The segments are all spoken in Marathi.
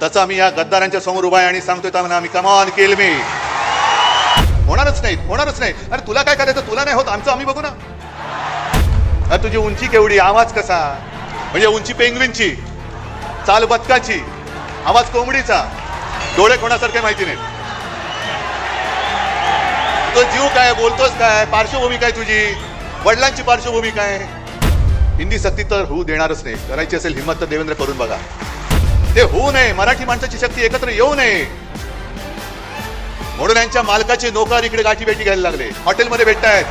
तसं आम्ही या गद्दारांच्या समोर उभा आहे आणि सांगतोय त्यांना आम्ही कमॉन किल मी. होणारच नाही. अरे तुला काय करायचं, तुला नाही होत, आमचं आम्ही बघू ना. अरे तुझी उंची केवढी, आवाज कसा, म्हणजे उंची पेंग्विनची, चाल बदकाची, आवाज कोंबडीचा, डोळे कोणासारखे माहिती नाही. तो जीव काय, बोलतोस काय, पार्श्वभूमी काय तुझी, वडिलांची पार्श्वभूमी काय. हिंदी सक्ती तर होऊ देणारच नाही. करायची असेल हिम्मत तर देवेंद्र करून बघा. ते होऊ नये, मराठी माणसाची शक्ती एकत्र येऊ नये म्हणून यांच्या मालकाचे नोकर इकडे गाठी भेटी घ्यायला लागले, हॉटेलमध्ये भेटतायत.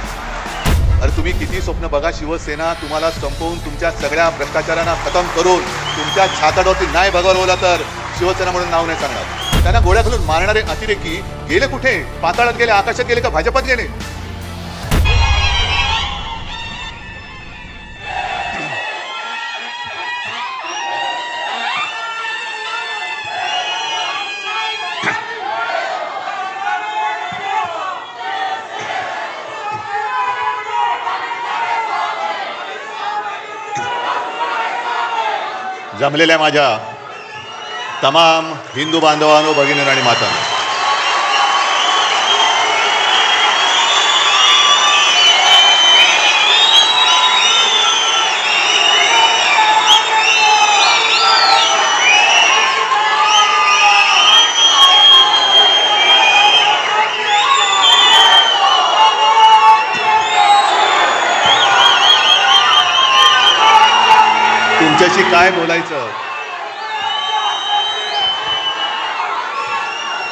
अरे तुम्ही किती स्वप्न बघा, शिवसेना तुम्हाला संपवून तुमच्या सगळ्या भ्रष्टाचारांना खतम करून तुमच्या छाताडावरती नाही बघवला तर शिवसेना म्हणून नाव नाही सांगणार. त्यांना गोळ्या घालून मारणारे अतिरेकी गेले कुठे, पाताळात गेले, आकाशात गेले का भाजपात गेले. जमलेल्या माझ्या तमाम हिंदू बांधवांनो, भगिनी आणि मातांनो, तुमच्याशी काय बोलायचं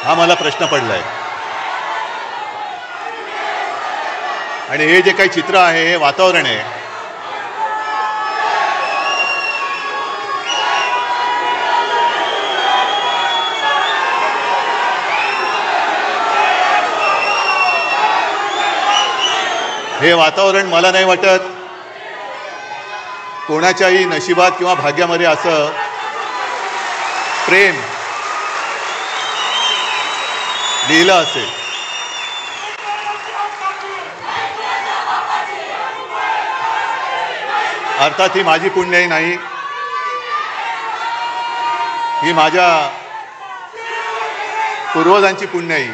हा मला प्रश्न पडलाय. आणि हे जे काही चित्र आहे, हे वातावरण आहे, हे वातावरण मला नाही वाटत कोणाच्याही नशिबात किंवा भाग्यामध्ये असं प्रेम लिहिलं असेल. अर्थात ही माझी पुण्याई नाही, ही माझ्या पूर्वजांची पुण्याई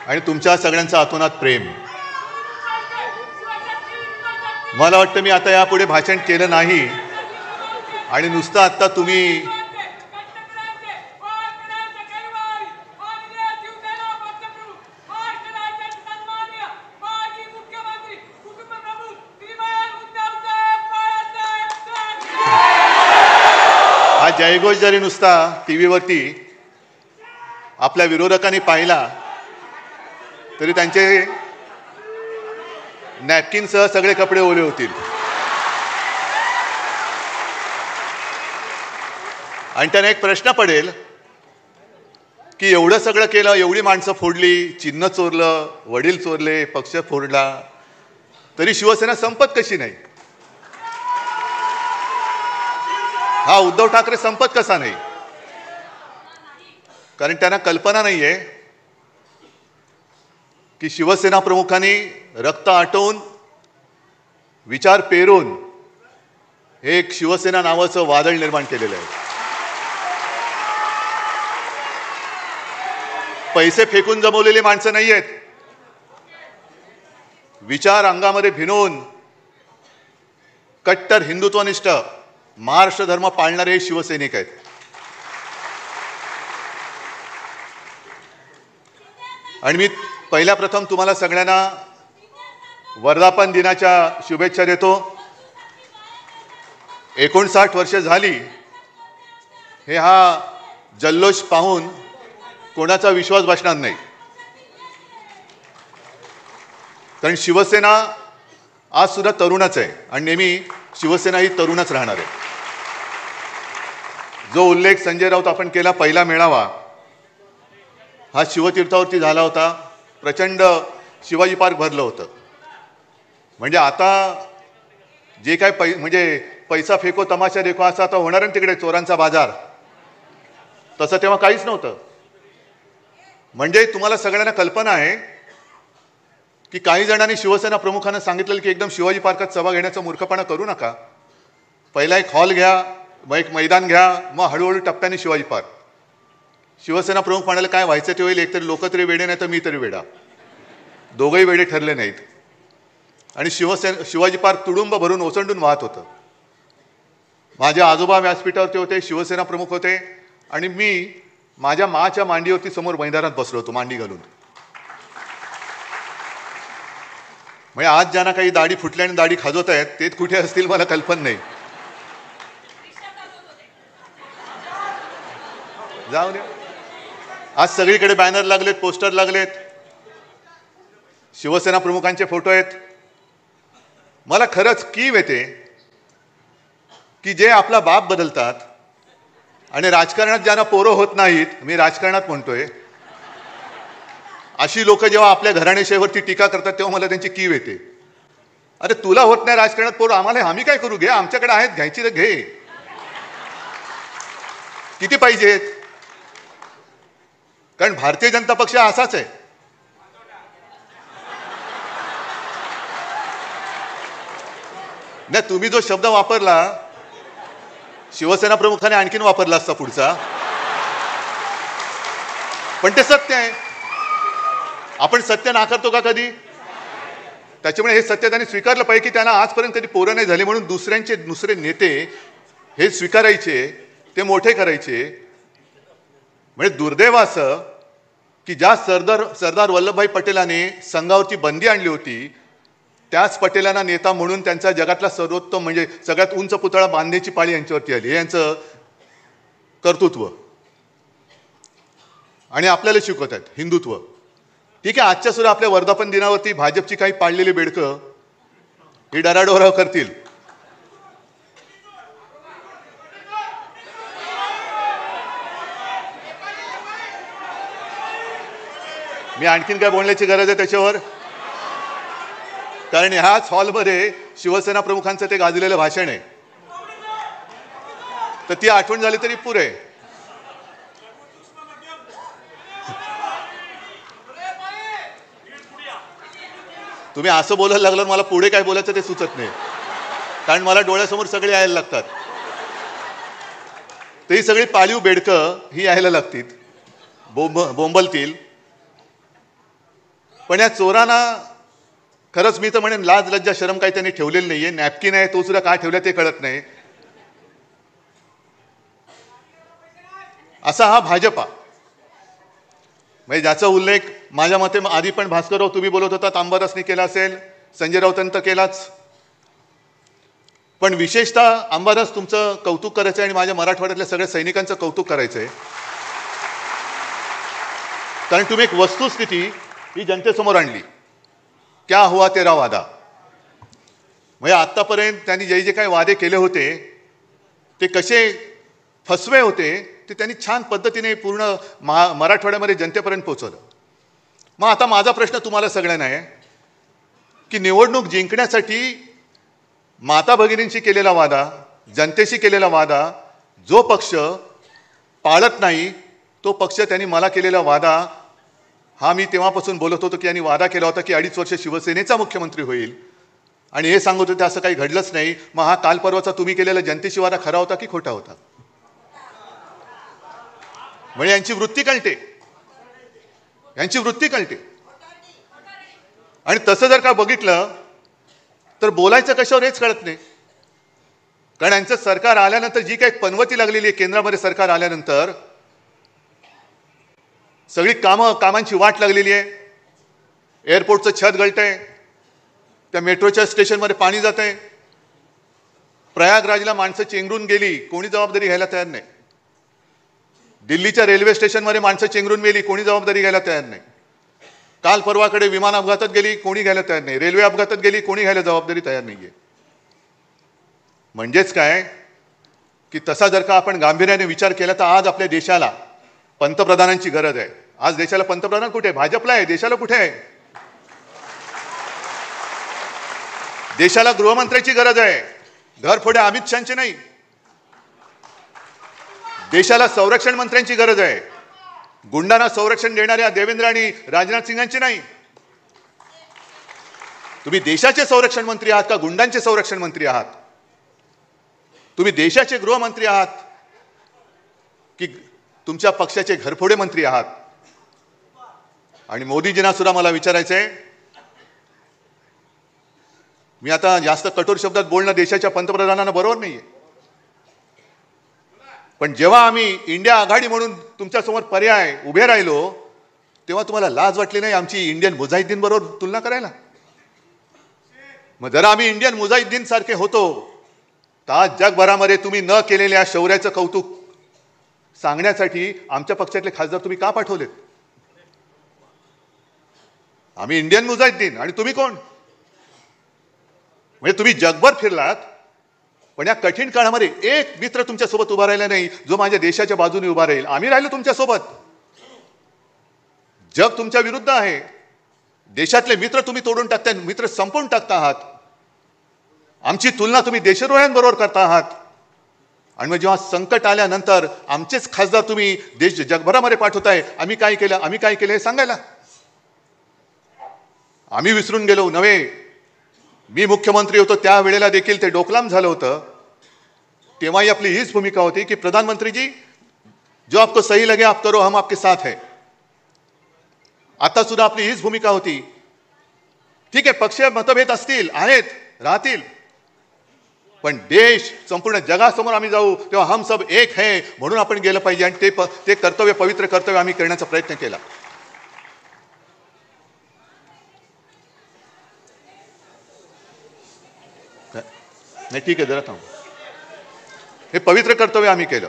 आणि तुमच्या सगळ्यांचं अतोनात प्रेम. मला वाटतं मी आता यापुढे भाषण केलं नाही आणि नुसतं आता तुम्ही हा जयघोष जरी नुसता टीव्हीवरती आपल्या विरोधकांनी पाहिला तरी त्यांचे नॅपकिनसह सगळे कपडे ओले होतील. आणि त्यांना एक प्रश्न पडेल की एवढं सगळं केलं, एवढी माणसं फोडली, चिन्ह चोरलं, वडील चोरले, पक्ष फोडला, तरी शिवसेना संपत कशी नाही. हा उद्धव ठाकरे संपत कसा नाही. कारण त्यांना कल्पना नाहीये की शिवसेना प्रमुखांनी रक्त आटवून, विचार पेरून हे एक शिवसेना नावाचं वादळ निर्माण केलेलं आहे. पैसे फेकून जमवलेली माणसं नाही आहेत, विचार अंगामध्ये भिनवून कट्टर हिंदुत्वनिष्ठ महाराष्ट्र धर्म पाळणारे शिवसैनिक आहेत. आणि मी पहिल्या प्रथम तुम्हाला सगळ्यांना वर्धापन दिनाच्या शुभेच्छा देतो. 59 वर्ष झाली हे हा जल्लोष पाहून कोणाचा विश्वास बसणार नाही. कारण शिवसेना आज सुद्धा तरुणच आहे आणि नेहमी शिवसेना ही तरुणच राहणार आहे. जो उल्लेख संजय राऊत आपण केला, पहिला मेळावा हा शिवतीर्थावरती झाला होता. प्रचंड शिवाजी पार्क भरलं होतं. म्हणजे आता जे काय म्हणजे पैसा फेको तमाशा देखो असं आता होणार आहे तिकडे, चोरांचा बाजार, तसं तेव्हा काहीच नव्हतं. म्हणजे तुम्हाला सगळ्यांना कल्पना आहे की काही जणांनी शिवसेना प्रमुखांना सांगितलं की एकदम शिवाजी पार्कात सभा घेण्याचा मूर्खपणा करू नका, पहिला एक हॉल घ्या, मग एक मैदान घ्या, मग हळूहळू टप्प्याने शिवाजी पार्क. शिवसेना प्रमुख म्हणाले काय व्हायचं ते होईल, एकतरी लोक तरी वेडे नाही तर मी तरी वेडा. दोघंही वेडे ठरले नाहीत आणि शिवाजी पार्क तुडुंब भरून ओसंडून वाहत होतं. माझे आजोबा व्यासपीठावरती होते, शिवसेना प्रमुख होते आणि मी माझ्या माच्या मांडीवरती समोर मैदानात बसलो होतो मांडी घालून. म्हणजे आज ज्यांना काही दाढी फुटल्या आणि दाढी खाजवत आहेत ते कुठे असतील मला कल्पना नाही. जाऊ दे. आज सगळीकडे बॅनर लागलेत, पोस्टर लागलेत, शिवसेना प्रमुखांचे फोटो आहेत. मला खरंच कीव येते की जे आपला बाप बदलतात आणि राजकारणात ज्यांना पोरं होत नाहीत, मी राजकारणात म्हणतोय, अशी लोक जेव्हा आपल्या घराणेशाहीवरती टीका करतात तेव्हा मला त्यांची कीव येते. अरे तुला होत नाही राजकारणात पोरं, आम्हाला आम्ही काय करू, घे, आमच्याकडे आहेत, घ्यायची तर घे. किती पाहिजेत? कारण भारतीय जनता पक्ष असाच आहे. नाही, तुम्ही जो शब्द वापरला शिवसेना प्रमुखाने आणखीन वापरला असता पुढचा, पण ते सत्य आहे. आपण सत्य नाकारतो का कधी? त्याच्यामुळे हे सत्य त्यांनी स्वीकारलं पाहिजे की त्यांना आजपर्यंत कधी पोरं नाही झाले म्हणून दुसरे नेते हे स्वीकारायचे, ते मोठे करायचे. म्हणजे दुर्दैव असं की ज्या सरदार वल्लभभाई पटेलांनी संघावरती बंदी आणली होती त्याच पटेलांना नेता म्हणून त्यांचा जगातला सर्वोत्तम म्हणजे सगळ्यात उंच पुतळा बांधण्याची पाळी यांच्यावरती आली. हे यांचं कर्तृत्व. आणि आपल्याला शिकवत आहेत हिंदुत्व. ठीक आहे, आजच्या सुद्धा आपल्या वर्धापन दिनावरती भाजपची काही पाळलेली बेडकं ही डराडोरा करतील. मी आणखीन काय बोलण्याची गरज आहे त्याच्यावर? कारण ह्याच हॉलमध्ये शिवसेना प्रमुखांचं ते गाजलेलं भाषण आहे, तर ती आठवण झाली तरी पुरे. तुम्ही असं बोलायला लागलं मला पुढे काय बोलायचं ते सुचत नाही, कारण मला डोळ्यासमोर सगळे यायला लागतात. ही सगळी पाळीव बेडकं ही यायला लागतील, बोंबलतील. पण या चोरांना खरंच मी तर म्हणेन लाज लज्जा शरम काही त्यांनी ठेवलेली नाहीये. नॅपकिन आहे तो सुद्धा काय ठेवला ते कळत नाही. असा हा भाजपा म्हणजे ज्याचा उल्लेख माझ्या मते आधी पण भास्करराव तुम्ही बोलत होता, अंबादासनी केला असेल, संजय राऊतांनी तर केलाच. पण विशेषतः अंबादास तुमचं कौतुक करायचं आणि माझ्या मराठवाड्यातल्या सगळ्या सैनिकांचं कौतुक करायचंय. कारण तुम्ही एक वस्तुस्थिती ही जनतेसमोर आणली. क्या हुआ तेरा वादा. म्हणजे आतापर्यंत त्यांनी जे काही वादे केले होते ते कसे फसवे होते ते त्यांनी छान पद्धतीने पूर्ण मराठवाड्यामध्ये जनतेपर्यंत पोहोचवलं. मग आता माझा प्रश्न तुम्हाला सगळ्यांना आहे की निवडणूक जिंकण्यासाठी माता भगिनींशी केलेला वादा, जनतेशी केलेला वादा जो पक्ष पाळत नाही तो पक्ष त्यांनी मला केलेला वादा हा मी तेव्हापासून बोलत होतो की यांनी वादा केला होता की 2.5 वर्ष शिवसेनेचा मुख्यमंत्री होईल आणि हे सांगत होते असं काही घडलंच नाही. मग हा काल परवाचा तुम्ही केलेला जनतेशी वादा खरा होता की खोटा होता? म्हणजे यांची वृत्ती कळते, यांची वृत्ती कळते. आणि तसं जर का बघितलं तर बोलायचं कशावर हेच कळत नाही. कारण यांचं सरकार आल्यानंतर जी काही पनवती लागलेली आहे केंद्रामध्ये सरकार आल्यानंतर सगळी कामांची वाट लागलेली आहे. एअरपोर्टचं छत गळतंय, त्या मेट्रोच्या स्टेशनमध्ये पाणी जात आहे, प्रयागराजला माणसं चेंगरून गेली, कोणी जबाबदारी घ्यायला तयार नाही. दिल्लीच्या रेल्वे स्टेशनमध्ये माणसं चेंगरून गेली, कोणी जबाबदारी घ्यायला तयार नाही. काल परवाकडे विमान अपघातात गेली, कोणी घ्यायला तयार नाही. रेल्वे अपघातात गेली, कोणी घ्यायला जबाबदारी तयार नाहीये. म्हणजेच काय की तसा जर का आपण गांभीर्याने विचार केला तर आज आपल्या देशाला पंतप्रधानांची गरज आहे. आज देशाला पंतप्रधान कुठे आहे? भाजपला आहे. देशाला कुठे आहे? देशाला गृहमंत्र्याची गरज आहे, घरफोड्या अमित शहाची नाही. देशाला संरक्षण मंत्र्यांची गरज आहे, गुंडांना संरक्षण देणाऱ्या देवेंद्र आणि राजनाथ सिंगांची नाही. तुम्ही देशाचे संरक्षण मंत्री आहात का गुंडांचे संरक्षण मंत्री आहात? तुम्ही देशाचे गृहमंत्री आहात की तुमच्या पक्षाचे घरफोडे मंत्री आहात? आणि मोदीजींना सुद्धा मला विचारायचंय, मी आता जास्त कठोर शब्दात बोलणं देशाच्या पंतप्रधानांना बरोबर नाहीये, पण जेव्हा आम्ही इंडिया आघाडी म्हणून तुमच्यासमोर पर्याय उभे राहिलो तेव्हा तुम्हाला लाज वाटली नाही आमची इंडियन मुजाहिद्दीन बरोबर तुलना करायला? मग जरा आम्ही इंडियन मुजाहिद्दीन सारखे होतो तर आज जगभरामध्ये तुम्ही न केलेल्या शौर्याचं कौतुक सांगण्यासाठी आमच्या पक्षातले खासदार तुम्ही का पाठवलेत? आम्ही इंडियन मुजाहिद्दीन आणि तुम्ही कोण? म्हणजे तुम्ही जगभर फिरलात पण या कठीण काळामध्ये एक मित्र तुमच्या सोबत उभा राहिला नाही जो माझ्या देशाच्या बाजूने उभा राहील. आम्ही राहिलो तुमच्या सोबत. जग तुमच्या विरुद्ध आहे. देशातले मित्र तुम्ही तोडून टाकताय, मित्र संपवून टाकता आहात. आमची तुलना तुम्ही देशद्रोह्यांबरोबर करता आहात. आणि मग जेव्हा संकट आल्यानंतर आमचेच खासदार तुम्ही देश जगभरामध्ये पाठवताय. आम्ही काय केलं हे सांगायला? आम्ही विसरून गेलो नव्हे. मी मुख्यमंत्री होतो त्यावेळेला देखील ते डोकलाम झालं होतं. तेव्हाही आपली हीच भूमिका होती की प्रधानमंत्री जी, जो आपको सही लगे आप करो, हम आपके साथ है. आता सुद्धा आपली हीच भूमिका होती. ठीक आहे, पक्षीय मतभेद असतील, आहेत, राहतील, पण देश संपूर्ण जगासमोर आम्ही जाऊ तेव्हा हम सब एक है म्हणून आपण गेलं पाहिजे. आणि ते कर्तव्य, पवित्र कर्तव्य आम्ही करण्याचा प्रयत्न केला. नाही ठीक आहे, जरा थांब. हे पवित्र कर्तव्य आम्ही केलं.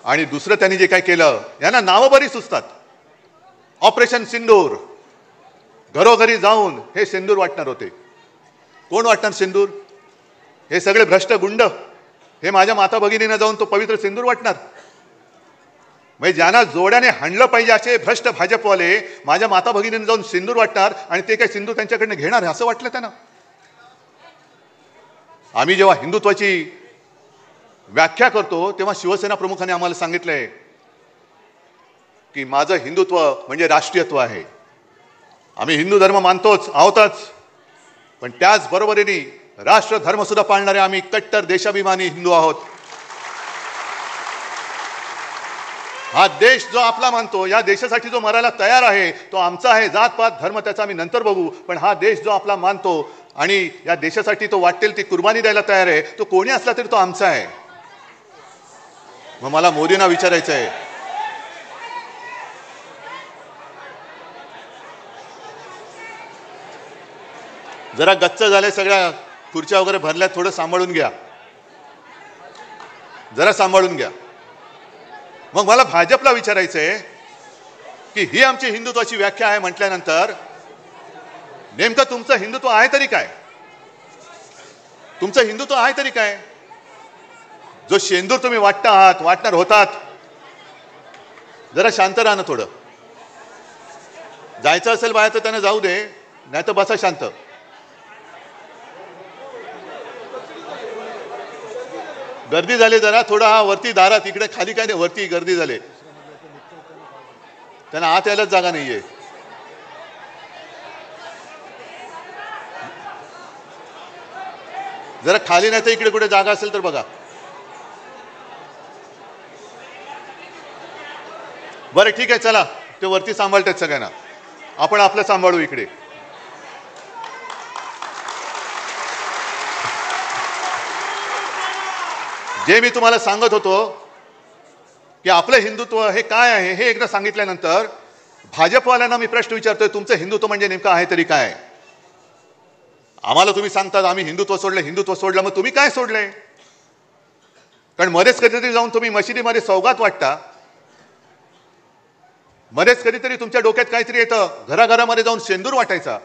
आणि दुसरं त्यांनी जे काय केलं, यांना नावं बरी सुचतात. ऑपरेशन सिंदूर. घरोघरी जाऊन हे सिंदूर वाटणार होते. कोण वाटणार सिंदूर? हे सगळे भ्रष्ट गुंड. हे माझ्या माता भगिनींना जाऊन तो पवित्र सिंदूर वाटणार. म्हणजे ज्यांना जोड्याने हाणलं पाहिजे असे भ्रष्ट भाजपवाले माझ्या माता भगिनींना जाऊन सिंदूर वाटणार आणि ते काय सिंदूर त्यांच्याकडनं घेणार असं वाटलं त्यांना. आम्ही जेव्हा हिंदुत्वाची व्याख्या करतो तेव्हा शिवसेना प्रमुखांनी आम्हाला सांगितलंय की माझं हिंदुत्व म्हणजे राष्ट्रीयत्व आहे. आम्ही हिंदू धर्म मानतोच आहोतच, पण त्याच बरोबरीने राष्ट्र धर्म सुद्धा पाळणारे आम्ही कट्टर देशाभिमानी हिंदू आहोत. हा देश जो आपला मानतो, या देशासाठी जो मरायला तयार आहे तो आमचा आहे. जातपात धर्म त्याचा आम्ही नंतर बघू, पण हा देश जो आपला मानतो आणि या देशासाठी तो वाटेल ती कुर्बानी द्यायला तयार आहे, तो कोणी असला तरी तो आमचा आहे. मग मला मोदींना विचारायचं आहे, जरा गच्च झाले, सगळ्या खुर्च्या वगैरे भरल्या, थोडं सांभाळून घ्या, जरा सांभाळून घ्या. मग मला भाजपला विचारायचं आहे की ही आमची हिंदुत्वाची व्याख्या आहे म्हटल्यानंतर नेमकं तुमचं हिंदुत्व आहे तरी काय? तुमचं हिंदुत्व आहे तरी काय? जो शेंदूर तुम्ही वाटणार होतात, जरा शांत राहा ना थोडं. जायचं असेल बाहेर तर त्यांना जाऊ दे, नाही तर बसा शांत. गर्दी झाली जरा, थोडा हा वरती दारात, इकडे खाली काय नाही, वरती गर्दी झाली, त्यांना आत यायलाच जागा नाहीये. जरा खाली नाही तर इकडे कुठे जागा असेल तर बघा. बरं ठीक आहे, चला, ते वरती सांभाळतात सगळ्यांना, आपण आपलं सांभाळू इकडे. जे मी तुम्हाला सांगत होतो की आपलं हिंदुत्व हे काय आहे हे एकदा सांगितल्यानंतर भाजपवाल्यांना मी प्रश्न विचारतोय, तुमचं हिंदुत्व म्हणजे नेमकं आहे तरी काय? आम्हाला तुम्ही सांगतात आम्ही हिंदुत्व सोडलं, मग तुम्ही काय सोडलंय? कारण मध्येच कधीतरी जाऊन तुम्ही मशिदीमध्ये सौगात वाटता, मध्येच कधीतरी तुमच्या डोक्यात काहीतरी येतं, घराघरामध्ये जाऊन शेंदूर वाटायचा.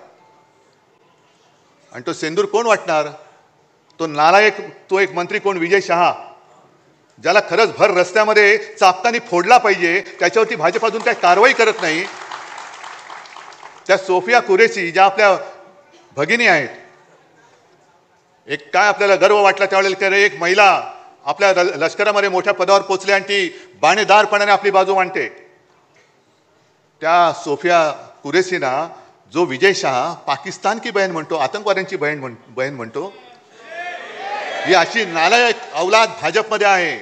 आणि तो शेंदूर कोण वाटणार? तो नालायक, तो एक मंत्री कोण, विजय शहा, ज्याला खरंच भर रस्त्यामध्ये चापकानी फोडला पाहिजे, त्याच्यावरती भाजप अजून काही कारवाई करत नाही. त्या सोफिया कुरेशी ज्या आपल्या भगिनी आहेत, एक काय आपल्याला गर्व वाटला त्यावेळेला, एक महिला आपल्या लष्करामध्ये मोठ्या पदावर पोचली आणि ती बाणेदारपणाने आपली बाजू मांडते. त्या सोफिया कुरेशीना जो विजय शहा पाकिस्तान की बहन म्हणतो, आतंकवाद्यांची बहीण म्हणतो, ही अशी नालायक अवलाद भाजपमध्ये आहे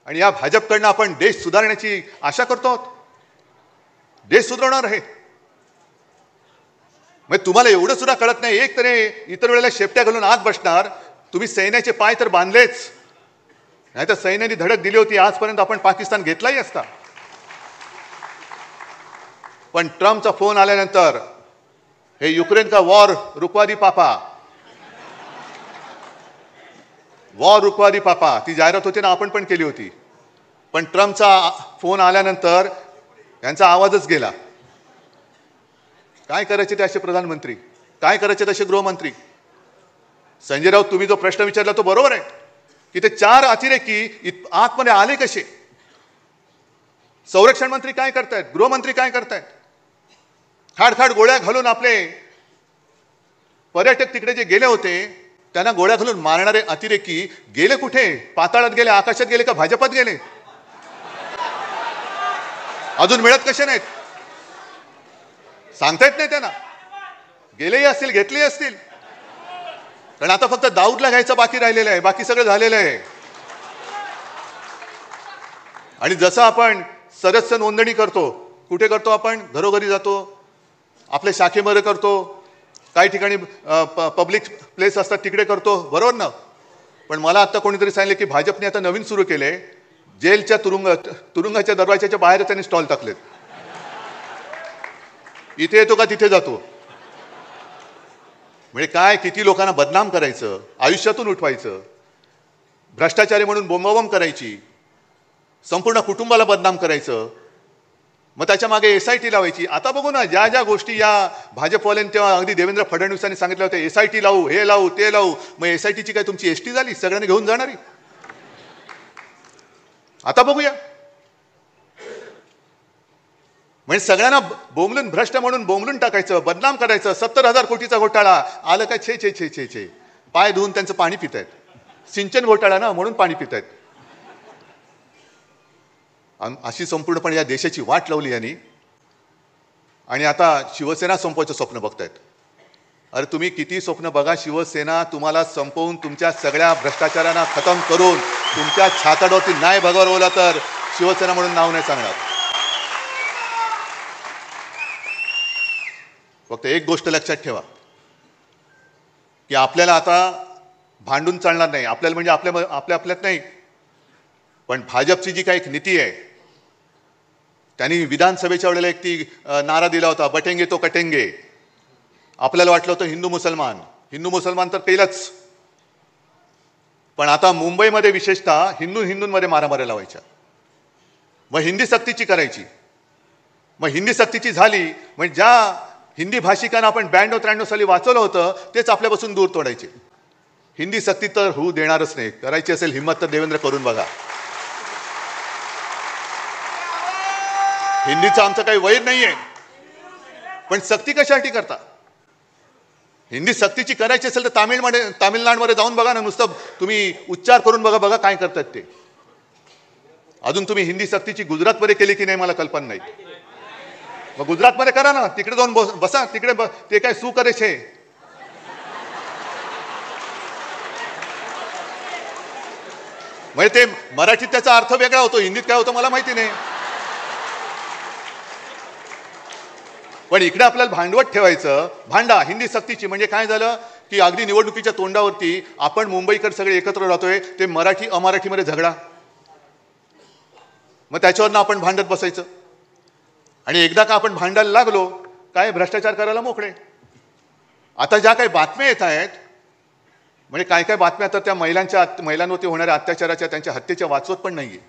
आणि या भाजपकडनं आपण देश सुधारण्याची आशा करतो. देश सुधारणार आहे मग तुम्हाला एवढं सुद्धा कळत नाही. एक तरी इतर वेळेला शेपट्या घालून आत बसणार. तुम्ही सैन्याचे पाय तर बांधलेच, नाही तर सैन्याने धडक दिली होती आजपर्यंत आपण पाकिस्तान घेतलाही असता. पण ट्रम्पचा फोन आल्यानंतर हे युक्रेन का वॉर रुकवा दी पापा, वॉर रुकवा दी पापा, ती जाहिरात होती ना, आपण पण केली होती. पण ट्रम्पचा फोन आल्यानंतर यांचा आवाजच गेला. काय करायचे ते असे प्रधानमंत्री, काय करायचे तसे गृहमंत्री. संजय राऊत, तुम्ही जो प्रश्न विचारला तो बरोबर आहे की ते 4 अतिरेकी आतमध्ये आले कसे. संरक्षण मंत्री काय करतायत, गृहमंत्री काय करतायत. खाडखाड गोळ्या घालून आपले पर्यटक तिकडे जे गेले होते त्यांना गोळ्या घालून मारणारे अतिरेकी गेले कुठे. पाताळात गेले, आकाशात गेले का भाजपात गेले. अजून मिळत कसे नाहीत सांगता येत नाही त्यांना. गेलेही असतील, घेतलेही असतील. कारण आता फक्त दाऊदला घ्यायचं बाकी राहिलेलं आहे, बाकी सगळं झालेलं आहे. आणि जसं आपण सदस्य नोंदणी करतो, कुठे करतो आपण, घरोघरी जातो, आपल्या शाखेमध्ये करतो, काही ठिकाणी पब्लिक प्लेस असतात तिकडे करतो, बरोबर ना. पण मला आता कोणीतरी सांगितले की भाजपने आता नवीन सुरू केले, जेलच्या तुरुंगाच्या दरवाजाच्या बाहेर त्यांनी स्टॉल टाकलेत. इथे येतो का तिथे जातो. म्हणजे काय, किती लोकांना बदनाम करायचं, आयुष्यातून उठवायचं, भ्रष्टाचारी म्हणून बोंबाबोंब करायची, संपूर्ण कुटुंबाला बदनाम करायचं, मग त्याच्या मागे SIT लावायची. आता बघू ना, ज्या ज्या गोष्टी या भाजपवाल्यांनी तेव्हा अगदी देवेंद्र फडणवीसांनी सांगितलं होतं, SIT लावू, हे लावू, ते लावू. मग SITची काय तुमची ST झाली, सगळ्यांनी घेऊन जाणारी. आता बघूया. म्हणजे सगळ्यांना बोंबलून, भ्रष्ट म्हणून बोंबलून टाकायचं, बदनाम करायचं. 70,000 कोटीचा घोटाळा आलं काय, छे छे छे छे छे, पाय धुवून त्यांचं पाणी पितायत. सिंचन घोटाळा ना, म्हणून पाणी पितायत. अशी संपूर्णपणे या देशाची वाट लावली यांनी. आणि आता शिवसेना संपवायचं स्वप्न बघतायत. अरे तुम्ही किती स्वप्न बघा, शिवसेना तुम्हाला संपवून, तुमच्या सगळ्या भ्रष्टाचारांना खतम करून, तुमच्या छाताडावरती नाही भगवला तर शिवसेना म्हणून नाव नाही सांगणार. फक्त एक गोष्ट लक्षात ठेवा की आपल्याला आता भांडून चालणार नाही. आपल्याला म्हणजे आपल्यात नाही, पण भाजपची जी काही एक नीती आहे, त्यांनी विधानसभेच्या वेळेला एक ती नारा दिला होता, बटेंगे तो कटेंगे. आपल्याला वाटलं होतं हिंदू मुसलमान तर केलंच. पण आता मुंबईमध्ये विशेषतः हिंदूंमध्ये मारामाऱ्या लावायच्या. मग हिंदी सक्तीची करायची. मग हिंदी सक्तीची झाली म्हणजे ज्या हिंदी भाषिकांना आपण 92-93 साली वाचवलं होतं तेच आपल्यापासून दूर तोडायचे. हिंदी सक्ती तर होऊ देणारच नाही. करायची असेल हिम्मत तर देवेंद्र करून बघा. हिंदीचं आमचं काही वैर नाहीये, पण सक्ती कशासाठी करता. हिंदी सक्तीची करायची असेल तर तामिळनाडूमध्ये जाऊन बघा ना, नुसतं तुम्ही उच्चार करून बघा काय करतात ते. अजून तुम्ही हिंदी सक्तीची गुजरातमध्ये केली की नाही मला कल्पना नाही. मग गुजरातमध्ये करा ना, तिकडे जाऊन बसा, तिकडे ते काय सू करे छे. म्हणजे ते मराठीत त्याचा अर्थ वेगळा होतो, हिंदीत काय होतं मला माहिती नाही. पण इकडे आपल्याला भांडवट ठेवायचं, भांडा हिंदी सक्तीची. म्हणजे काय झालं की अगदी निवडणुकीच्या तोंडावरती आपण मुंबईकर सगळे एकत्र राहतोय, ते मराठी अमराठीमध्ये झगडा, मग त्याच्यावरनं आपण भांडत बसायचं. आणि एकदा का आपण भांडायला लागलो काय भ्रष्टाचार करायला मोकळे. आता ज्या काही बातम्या येत आहेत, म्हणजे काय बातम्या तर त्या महिलांवरती होणाऱ्या अत्याचाराच्या, त्यांच्या हत्येच्या वाचवत पण नाहीये.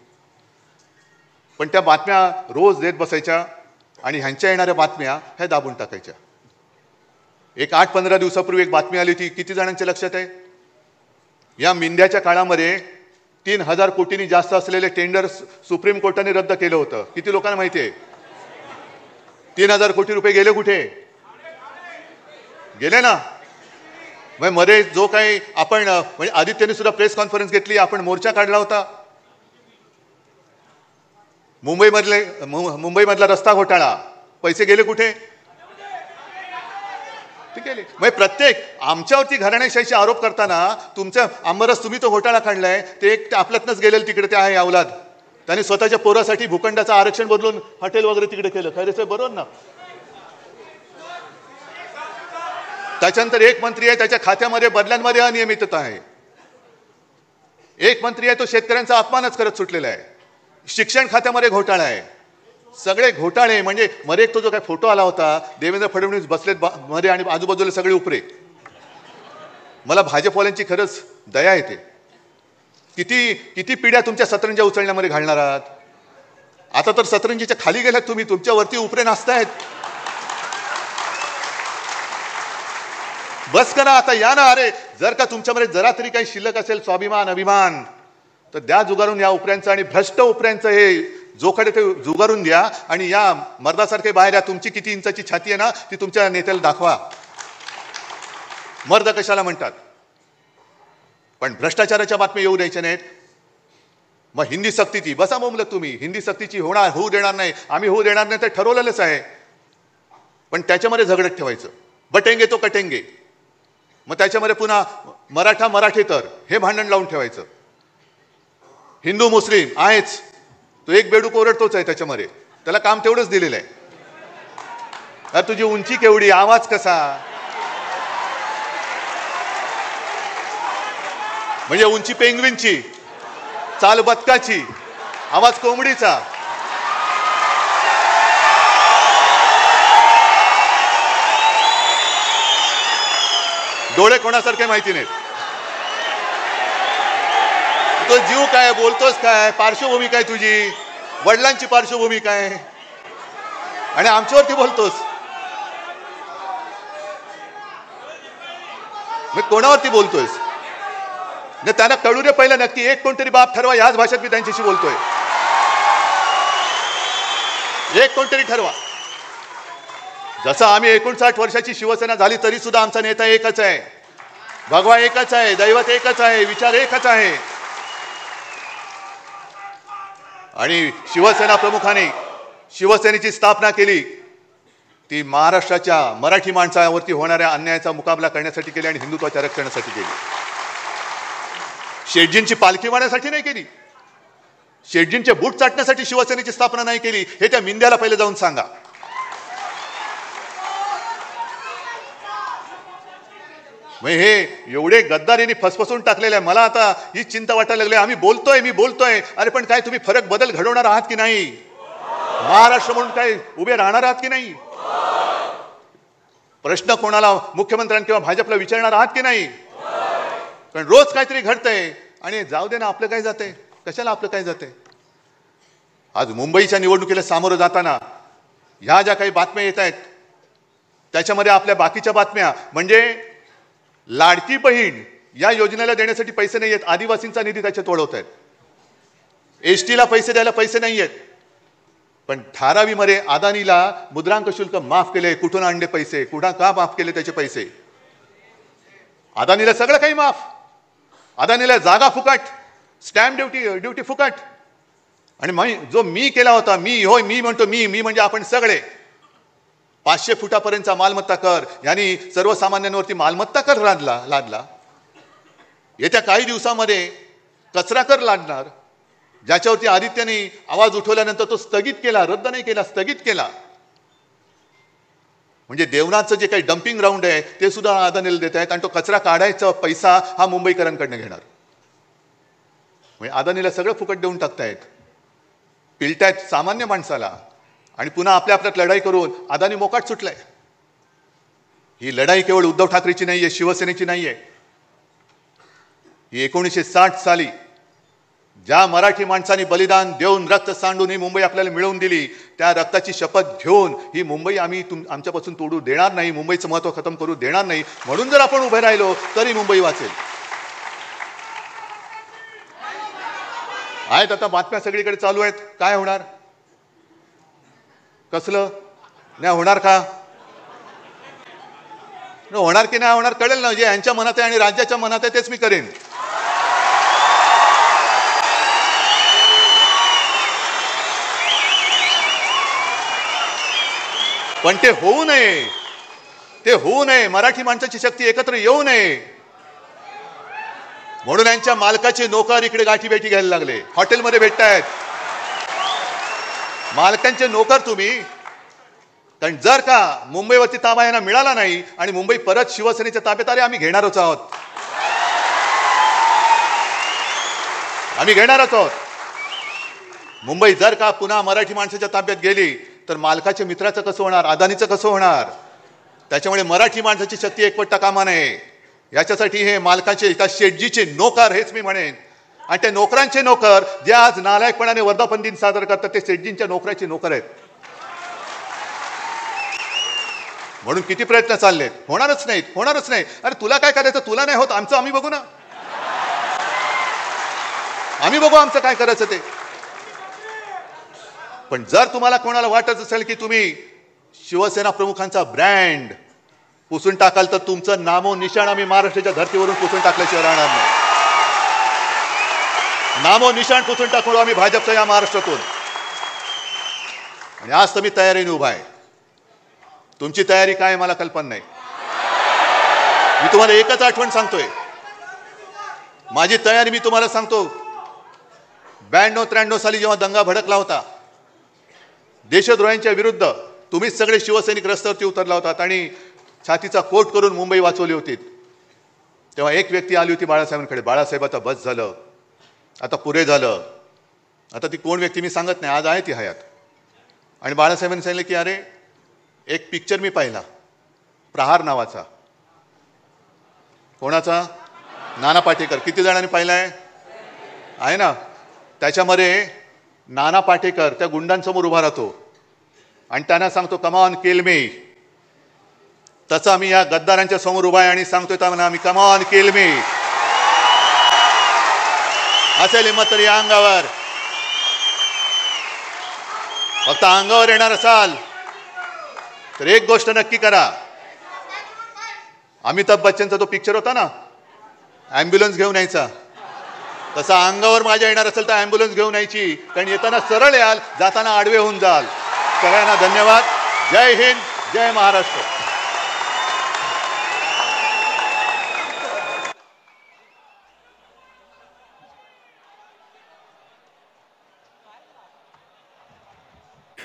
पण त्या बातम्या रोज देत बसायच्या आणि ह्यांच्या येणाऱ्या बातम्या ह्या दाबून टाकायच्या. एक 8-15 दिवसापूर्वी एक बातमी आली होती, किती जणांच्या लक्षात आहे. या मिंद्याच्या काळामध्ये 3,000 कोटींनी जास्त असलेले टेंडर सुप्रीम कोर्टाने रद्द केलं होतं. किती लोकांना माहिती आहे. 3,000 कोटी रुपये गेले कुठे, गेले ना. मग मध्ये जो काही आपण म्हणजे आदित्यने सुद्धा प्रेस कॉन्फरन्स घेतली, आपण मोर्चा काढला होता. मुंबईमधला रस्ता घोटाळा, पैसे गेले कुठे. ते केले. म्हणजे प्रत्येक आमच्यावरती घराणेशाहीचे आरोप करताना तुमच्या आंबरस तुम्ही तो घोटाळा काढलाय, ते एक आपल्यातनंच गेलेलं तिकडे ते आहे अवलाद, त्यांनी स्वतःच्या पोरासाठी भूखंडाचं आरक्षण बदलून हॉटेल वगैरे तिकडे केलं. खैरेचे बरोबर ना. त्याच्यानंतर एक मंत्री आहे, त्याच्या खात्यामध्ये बदल्यांमध्ये अनियमितता आहे. एक मंत्री आहे, तो शेतकऱ्यांचा अपमानच करत सुटलेला आहे. शिक्षण खात्यामध्ये घोटाळा आहे. सगळे घोटाळे म्हणजे मध्ये एक तो जो काय फोटो आला होता, देवेंद्र फडणवीस बसलेत मध्ये आणि आजूबाजूला सगळे उपरे. मला भाजपवाल्यांची खरंच दया येते. किती किती पिढ्या तुमच्या सतरंजा उचलण्यामध्ये घालणार आहात. आता तर सतरंजीच्या खाली गेल्यात तुम्ही, तुमच्यावरती उपरे नाचतायत. बस करा आता, या ना. अरे जर का तुमच्यामध्ये जरा तरी काही शिल्लक असेल स्वाभिमान अभिमान, तर द्या जुगारून या उपऱ्यांचं आणि भ्रष्ट उपऱ्यांचं हे जोखडे ते जुगारून द्या. आणि या मर्दासारखे बाहेर या. तुमची किती इंचाची छाती आहे ना, ती तुमच्या नेत्याला दाखवा. मर्द कशाला म्हणतात. पण भ्रष्टाचाराच्या बातम्या येऊ द्यायच्या नाहीत. मग हिंदी सक्तीची बसा बोंबलत तुम्ही. हिंदी सक्तीची होऊ देणार नाही, आम्ही होऊ देणार नाही, ते ठरवलेलंच आहे. पण त्याच्यामध्ये झगडत ठेवायचं. बटेंगे तो कटेंगे. मग त्याच्यामध्ये पुन्हा मराठा मराठेतर हे भांडण लावून ठेवायचं. हिंदू मुस्लिम आहेच, तो एक बेडूक ओरडतोच आहे त्याच्यामध्ये, त्याला काम तेवढंच दिलेलं आहे. अरे तुझी उंची केवढी, आवाज कसा, म्हणजे उंची पेंग्विनची, चाल बदकाची, आवाज कोंबडीचा. डोळे कोणासारखे माहिती नाहीत. तो जीव काय, बोलतोस काय, पार्श्वभूमी काय तुझी, वडिलांची पार्श्वभूमी काय, आणि आमच्यावरती बोलतोस. मी कोणावरती बोलतोयस. त्यांना कळू दे पहिलं नक्की. एक कोणतरी बाप ठरवा. याच भाषेत मी त्यांच्याशी बोलतोय. एक कोणतरी ठरवा. जसं आम्ही 59 वर्षाची शिवसेना झाली तरी सुद्धा आमचा नेता एकच आहे, भगवा एकच आहे, दैवत एकच आहे, विचार एकच आहे. आणि शिवसेना प्रमुखाने शिवसेनेची स्थापना केली ती महाराष्ट्राच्या मराठी माणसावरती होणाऱ्या अन्यायाचा मुकाबला करण्यासाठी केली आणि हिंदुत्वाच्या रक्षणासाठी केली. शेटजींची पालखी वाहण्यासाठी नाही केली. शेटजींचे बूट चाटण्यासाठी शिवसेनेची स्थापना नाही केली. हे त्या मिंद्याला पहिले जाऊन सांगा. हे एवढे गद्दारीने फसफसून टाकलेले आहे. मला आता ही चिंता वाटायला लागली. आम्ही बोलतोय, मी बोलतोय, अरे पण काय तुम्ही फरक बदल घडवणार आहात की नाही. महाराष्ट्र म्हणून काय उभे राहणार आहात की नाही. प्रश्न कोणाला, मुख्यमंत्र्यांना किंवा भाजपला विचारणार आहात की नाही. पण रोज काहीतरी घडतंय आणि जाऊ दे ना, आपलं काय जातंय, कशाला आपलं काय जातंय. आज मुंबईच्या निवडणुकीला सामोरं जाताना ह्या ज्या काही बातम्या येत आहेत त्याच्यामध्ये आपल्या बाकीच्या बातम्या म्हणजे लाडकी बहीण या योजनेला देण्यासाठी पैसे नाही आहेत, आदिवासींचा निधी त्याच्यात वळवत आहेत. एसटीला पैसे द्यायला पैसे नाही आहेत. पण धारावीमध्ये अदानीला मुद्रांक शुल्क माफ केले. कुठून आणले पैसे, कुठं का माफ केले त्याचे पैसे. अदानीला सगळं काही माफ. अदानीला जागा फुकट, स्टॅम्प ड्युटी फुकट. आणि जो मी केला होता, मी म्हणतो, मी म्हणजे आपण सगळे, 500 फुटापर्यंतचा मालमत्ता कर यांनी सर्वसामान्यांवरती मालमत्ता कर लादला. येत्या काही दिवसामध्ये कचरा कर लादणार, ज्याच्यावरती आदित्यने आवाज उठवल्यानंतर तो स्थगित केला, रद्द नाही केला, स्थगित केला. म्हणजे देवनाथचं जे काही डम्पिंग ग्राउंड आहे ते सुद्धा अदानीला देत आहेत आणि तो कचरा काढायचा पैसा हा मुंबईकरांकडनं घेणार. म्हणजे अदानीला सगळं फुकट देऊन टाकतायत, पिलतायत सामान्य माणसाला. आणि पुन्हा आपल्यात लढाई करून अदानी मोकाट सुटलाय. ही लढाई केवळ उद्धव ठाकरेची नाहीये, शिवसेनेची नाहीये. ही 1960 साली ज्या मराठी माणसांनी बलिदान देऊन रक्त सांडून ही मुंबई आपल्याला मिळवून दिली, त्या रक्ताची शपथ घेऊन ही मुंबई आम्ही आमच्यापासून तोडू देणार नाही, मुंबईचं महत्त्व खतम करू देणार नाही. म्हणून जर आपण उभे राहिलो तरी मुंबई वाचेल. आहेत आता बातम्या सगळीकडे चालू आहेत. काय होणार, कसलं नाही होणार, का होणार की नाही होणार कळेल ना. जे यांच्या मनात आहे आणि राज्याच्या मनात आहे तेच मी करेन. पण ते होऊ नये, ते होऊ नये, मराठी माणसाची शक्ती एकत्र येऊ नये म्हणून यांच्या मालकाचे नोकर इकडे गाठीभेटी घ्यायला लागले, हॉटेलमध्ये भेटतायत मालकांचे नोकर तुम्ही. कारण जर का मुंबईवरती ताबा यांना मिळाला नाही आणि मुंबई परत शिवसेनेच्या ताब्यात आले, आम्ही घेणारच आहोत, आम्ही घेणारच आहोत. मुंबई जर का पुन्हा मराठी माणसाच्या ताब्यात गेली तर मालकाच्या मित्राचं कसं होणार, अदानीचं कसं होणार. त्याच्यामुळे मराठी माणसाची शक्ती एकवटता कामा नये. याच्यासाठी हे मालकाचे त्या शेटजीचे नोकर, हेच मी म्हणेन, आणि त्या नोकरांचे नोकर जे आज नालायकपणाने वर्धापन दिन साजरा करतात ते शेटजींच्या नोकराचे नोकर आहेत. म्हणून किती प्रयत्न चाललेत, होणारच नाहीत, होणारच नाही. अरे तुला काय करायचं, तुला नाही होत, आमचं आम्ही बघू ना, आम्ही बघू आमचं काय करायचं ते. पण जर तुम्हाला कोणाला वाटत असेल की तुम्ही शिवसेना प्रमुखांचा ब्रँड पुसून टाकाल तर तुमचं नामो निशाण आम्ही महाराष्ट्राच्या धर्तीवरून पुसून टाकल्याशिवाय राहणार नाही. नामो निशाण पुसून टाकू आम्ही भाजपच्या या महाराष्ट्रातून. आणि आज तर मी तयारीने उभा आहे. तुमची तयारी काय मला कल्पना नाही. मी तुम्हाला एकच आठवण सांगतोय, माझी तयारी मी तुम्हाला सांगतो. 92-93 साली जेव्हा दंगा भडकला होता देशद्रोह्यांच्या विरुद्ध, तुम्हीच सगळे शिवसैनिक रस्त्यावरती उतरला होतात आणि छातीचा कोट करून मुंबई वाचवली होती. तेव्हा एक व्यक्ती आली होती बाळासाहेबांकडे, बाळासाहेब आता बस झालं, आता पुरे झालं. आता ती कोण व्यक्ती मी सांगत नाही, आज आहे ती हयात. आणि बाळासाहेबांनी सांगितलं की अरे एक पिक्चर मी पाहिला प्रहार नावाचा. कोणाचा? नाना पाटेकर. किती जणांनी पाहिलाय? आहे ना. त्याच्यामध्ये नाना पाटेकर त्या गुंडांसमोर उभा राहतो आणि त्यांना सांगतो कम ऑन किल मी. तसं आम्ही या गद्दारांच्या समोर उभा आहे आणि सांगतोय त्यांना आम्ही कम ऑन किल मी. असेल हिंमत तर या अंगावर, फक्त अंगावर येणार असाल तर एक गोष्ट नक्की करा. अमिताभ बच्चनचा तो पिक्चर होता ना, ॲम्ब्युलन्स घेऊन यायचा, तसा अंगावर माझ्या येणार असेल तर ॲम्ब्युलन्स घेऊन यायची. कारण येताना सरळ याल, जाताना आडवे होऊन जाल. सगळ्यांना धन्यवाद. जय हिंद, जय महाराष्ट्र.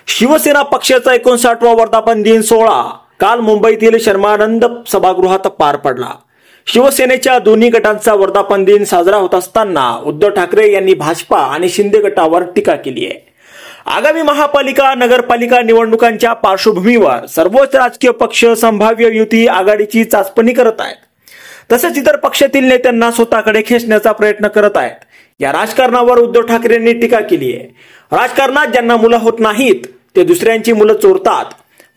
शिवसेना पक्षाचा 59वा वर्धापन दिन सोहळा काल मुंबईतील शर्मानंद सभागृहात पार पडला. शिवसेनेच्या दोन्ही गटांचा वर्धापन दिन साजरा होत असताना उद्धव ठाकरे यांनी भाजपा आणि शिंदे गटावर टीका केली आहे. आगामी महापालिका नगरपालिका निवडणुकांच्या पार्श्वभूमीवर सर्वोच्च राजकीय पक्ष संभाव्य युती आघाडीची चाचपणी करत आहेत. तसेच इतर पक्षातील नेत्यांना स्वतःकडे खेचण्याचा प्रयत्न करत आहेत. या राजकारणावर उद्धव ठाकरेंनी टीका केली आहे. राजकारणात ज्यांना मुलं होत नाहीत ते दुसऱ्यांची मुलं चोरतात.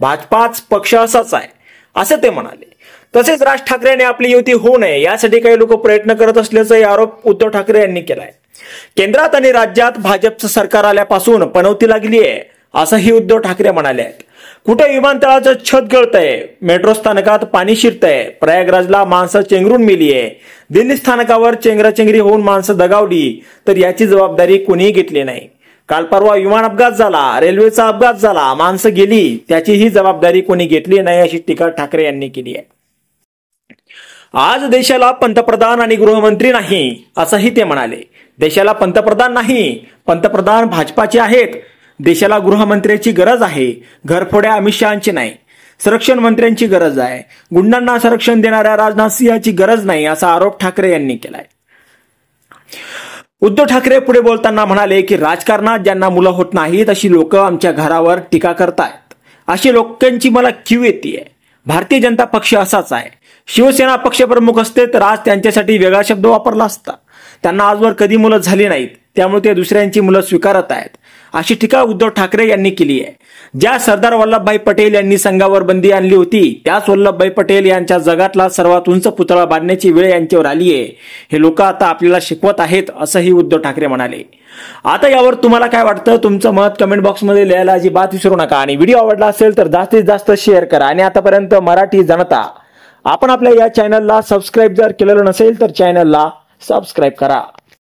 भाजपाच पक्ष असाच आहे असं ते म्हणाले. तसेच राज ठाकरेंनी आपली युती होऊ नये यासाठी काही लोक प्रयत्न करत असल्याचा आरोप उद्धव ठाकरे यांनी केलाय. केंद्रात आणि राज्यात भाजपचं सरकार आल्यापासून पनवती लागली आहे असंही उद्धव ठाकरे म्हणाले आहेत. कुठे विमानतळाचं छत गळतंय, मेट्रो स्थानकात पाणी शिरतंय, प्रयागराजला माणसं चेंगरून मेली आहे, दिल्ली स्थानकावर चेंगराचेंगरी होऊन माणसं दगावली तर याची जबाबदारी कोणीही घेतली नाही. काल परवा विमान अपघात झाला, रेल्वेचा अपघात झाला, माणसं गेली, त्याचीही जबाबदारी कोणी घेतली नाही अशी टीका ठाकरे यांनी केली आहे. आज देशाला पंतप्रधान आणि गृहमंत्री नाही असंही ते म्हणाले. देशाला पंतप्रधान नाही, पंतप्रधान भाजपाचे आहेत. देशाला गृहमंत्र्याची गरज आहे, घरफोड्या अमित शहाची नाही. संरक्षण मंत्र्यांची गरज आहे, गुंडांना संरक्षण देणाऱ्या राजनाथ सिंहाची गरज नाही असा आरोप ठाकरे यांनी केलाय. उद्धव ठाकरे पुढे बोलताना म्हणाले की राजकारणात ज्यांना मुलं होत नाहीत अशी लोक आमच्या घरावर टीका करतायत. अशी लोकांची मला कीव येते. भारतीय जनता पक्ष असाच आहे. शिवसेना पक्षप्रमुख असते तर आज त्यांच्यासाठी वेगळा शब्द वापरला असता. त्यांना आजवर कधी मुलं झाली नाहीत, त्यामुळे ते दुसऱ्यांची मुलं स्वीकारत आहेत अशी टीका उद्धव ठाकरे यांनी केली आहे. ज्या सरदार वल्लभभाई पटेल यांनी संघावर बंदी आणली होती त्याच वल्लभभाई पटेल यांच्या जगातला सर्वात उंच पुतळा बांधण्याची वेळ यांच्यावर आली आहे. हे लोक आता आपल्याला शिकवत आहेत असंही उद्धव ठाकरे म्हणाले. आता यावर तुम्हाला काय वाटतं, तुमचं मत कमेंट बॉक्समध्ये लिहायला अजिबात विसरू नका. आणि व्हिडिओ आवडला असेल तर जास्तीत जास्त शेअर करा. आणि आतापर्यंत मराठी जनता आपण आपल्या या चॅनलला सबस्क्राईब जर केलेलं नसेल तर चॅनलला सबस्क्राईब करा.